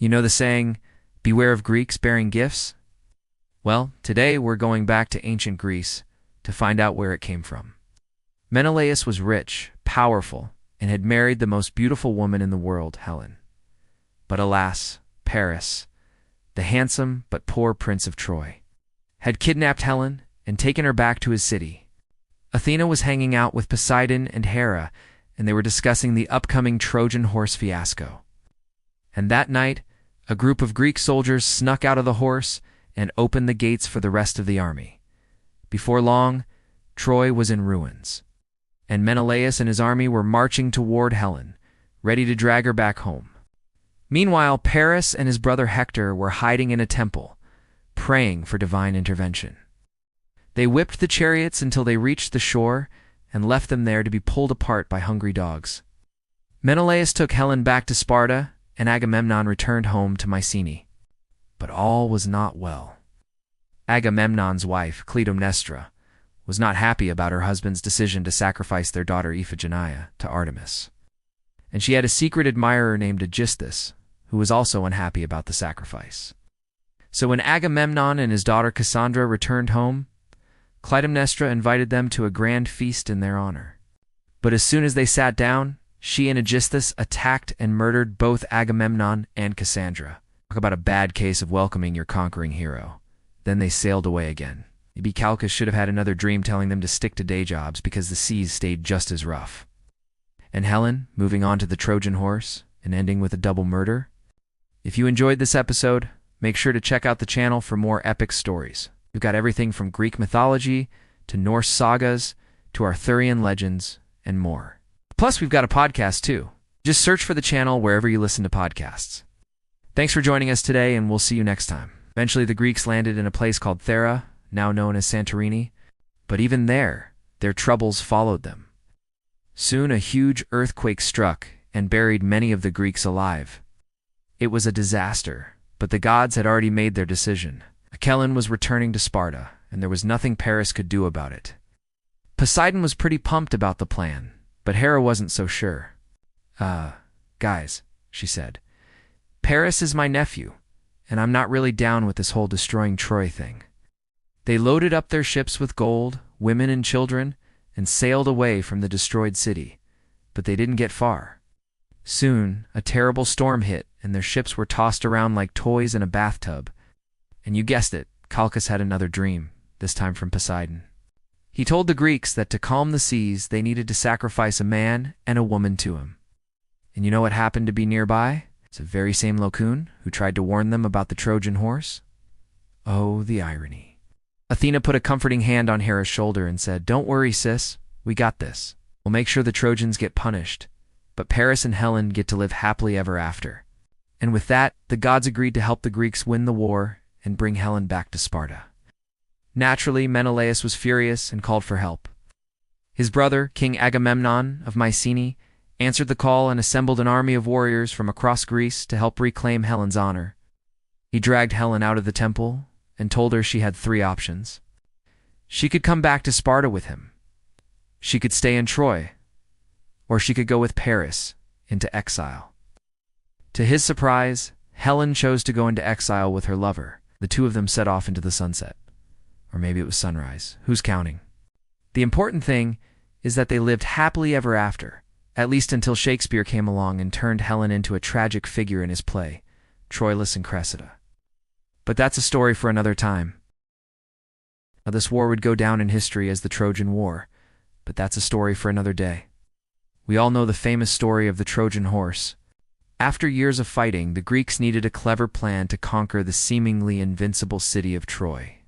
You know the saying, beware of Greeks bearing gifts? Well, today we're going back to ancient Greece to find out where it came from. Menelaus was rich, powerful, and had married the most beautiful woman in the world, Helen. But alas, Paris, the handsome but poor prince of Troy, had kidnapped Helen and taken her back to his city. Athena was hanging out with Poseidon and Hera, and they were discussing the upcoming Trojan horse fiasco. And that night, a group of Greek soldiers snuck out of the horse and opened the gates for the rest of the army. Before long, Troy was in ruins, and Menelaus and his army were marching toward Helen, ready to drag her back home. Meanwhile, Paris and his brother Hector were hiding in a temple, praying for divine intervention. They whipped the chariots until they reached the shore and left them there to be pulled apart by hungry dogs. Menelaus took Helen back to Sparta, and Agamemnon returned home to Mycenae. But all was not well. Agamemnon's wife, Clytemnestra, was not happy about her husband's decision to sacrifice their daughter Iphigenia to Artemis. And she had a secret admirer named Aegisthus, who was also unhappy about the sacrifice. So when Agamemnon and his daughter Cassandra returned home, Clytemnestra invited them to a grand feast in their honor. But as soon as they sat down, she and Aegisthus attacked and murdered both Agamemnon and Cassandra. Talk about a bad case of welcoming your conquering hero. Then they sailed away again. Maybe Calchas should have had another dream telling them to stick to day jobs because the seas stayed just as rough. And Helen, moving on to the Trojan horse and ending with a double murder? If you enjoyed this episode, make sure to check out the channel for more epic stories. We've got everything from Greek mythology to Norse sagas to Arthurian legends and more. Plus, we've got a podcast too. Just search for the channel wherever you listen to podcasts. Thanks for joining us today, and we'll see you next time. Eventually, the Greeks landed in a place called Hera, now known as Santorini, but even there, their troubles followed them. Soon a huge earthquake struck and buried many of the Greeks alive. It was a disaster, but the gods had already made their decision. Helen was returning to Sparta, and there was nothing Paris could do about it. Poseidon was pretty pumped about the plan, but Hera wasn't so sure. Guys, she said, Paris is my nephew, and I'm not really down with this whole destroying Troy thing. They loaded up their ships with gold, women and children, and sailed away from the destroyed city, but they didn't get far. Soon, a terrible storm hit, and their ships were tossed around like toys in a bathtub. And you guessed it, Calchas had another dream, this time from Poseidon. He told the Greeks that to calm the seas, they needed to sacrifice a man and a woman to him. And you know what happened to be nearby? It's the very same Locoon who tried to warn them about the Trojan horse. Oh, the irony. Athena put a comforting hand on Hera's shoulder and said, "Don't worry, sis. We got this. We'll make sure the Trojans get punished, but Paris and Helen get to live happily ever after." And with that, the gods agreed to help the Greeks win the war and bring Helen back to Sparta. Naturally, Menelaus was furious and called for help. His brother, King Agamemnon of Mycenae, answered the call and assembled an army of warriors from across Greece to help reclaim Helen's honor. He dragged Helen out of the temple and told her she had 3 options. She could come back to Sparta with him. She could stay in Troy, or she could go with Paris into exile. To his surprise, Helen chose to go into exile with her lover. The two of them set off into the sunset. Or maybe it was sunrise. Who's counting? The important thing is that they lived happily ever after, at least until Shakespeare came along and turned Helen into a tragic figure in his play, Troilus and Cressida. But that's a story for another time. Now, this war would go down in history as the Trojan War, but that's a story for another day. We all know the famous story of the Trojan horse. After years of fighting, the Greeks needed a clever plan to conquer the seemingly invincible city of Troy.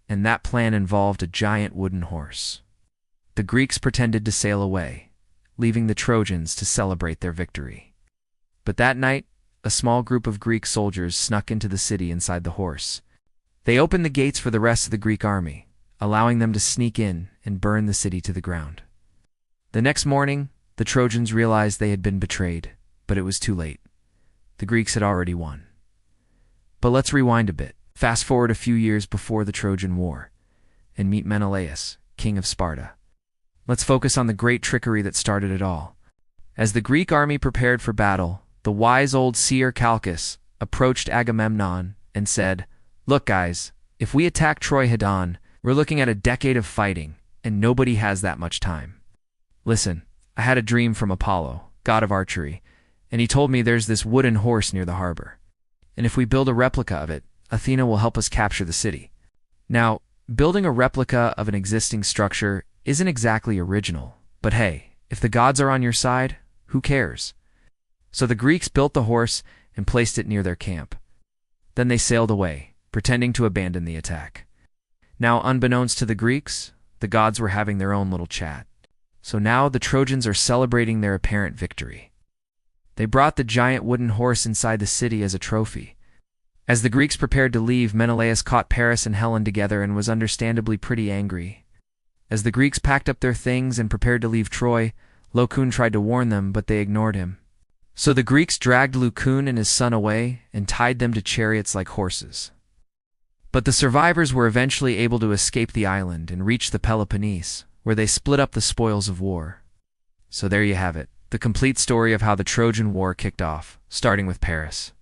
And that plan involved a giant wooden horse. The Greeks pretended to sail away, leaving the Trojans to celebrate their victory. But that night, a small group of Greek soldiers snuck into the city inside the horse. They opened the gates for the rest of the Greek army, allowing them to sneak in and burn the city to the ground. The next morning, the Trojans realized they had been betrayed. But it was too late. The Greeks had already won. But let's rewind a bit. Fast forward a few years before the Trojan War, and meet Menelaus, king of Sparta. Let's focus on the great trickery that started it all. As the Greek army prepared for battle, the wise old seer Calchas approached Agamemnon and said, "Look, guys, if we attack Troy head-on, we're looking at a decade of fighting, and nobody has that much time. Listen, I had a dream from Apollo, god of archery, and he told me there's this wooden horse near the harbor. And if we build a replica of it, Athena will help us capture the city." Now, building a replica of an existing structure isn't exactly original, but hey, if the gods are on your side, who cares? So the Greeks built the horse and placed it near their camp. Then they sailed away, pretending to abandon the attack. Now, unbeknownst to the Greeks, the gods were having their own little chat. So now the Trojans are celebrating their apparent victory. They brought the giant wooden horse inside the city as a trophy. As the Greeks prepared to leave, Menelaus caught Paris and Helen together and was understandably pretty angry. As the Greeks packed up their things and prepared to leave Troy, Laocoon tried to warn them, but they ignored him. So the Greeks dragged Laocoon and his son away and tied them to chariots like horses. But the survivors were eventually able to escape the island and reach the Peloponnese, where they split up the spoils of war. So there you have it, the complete story of how the Trojan War kicked off, starting with Paris.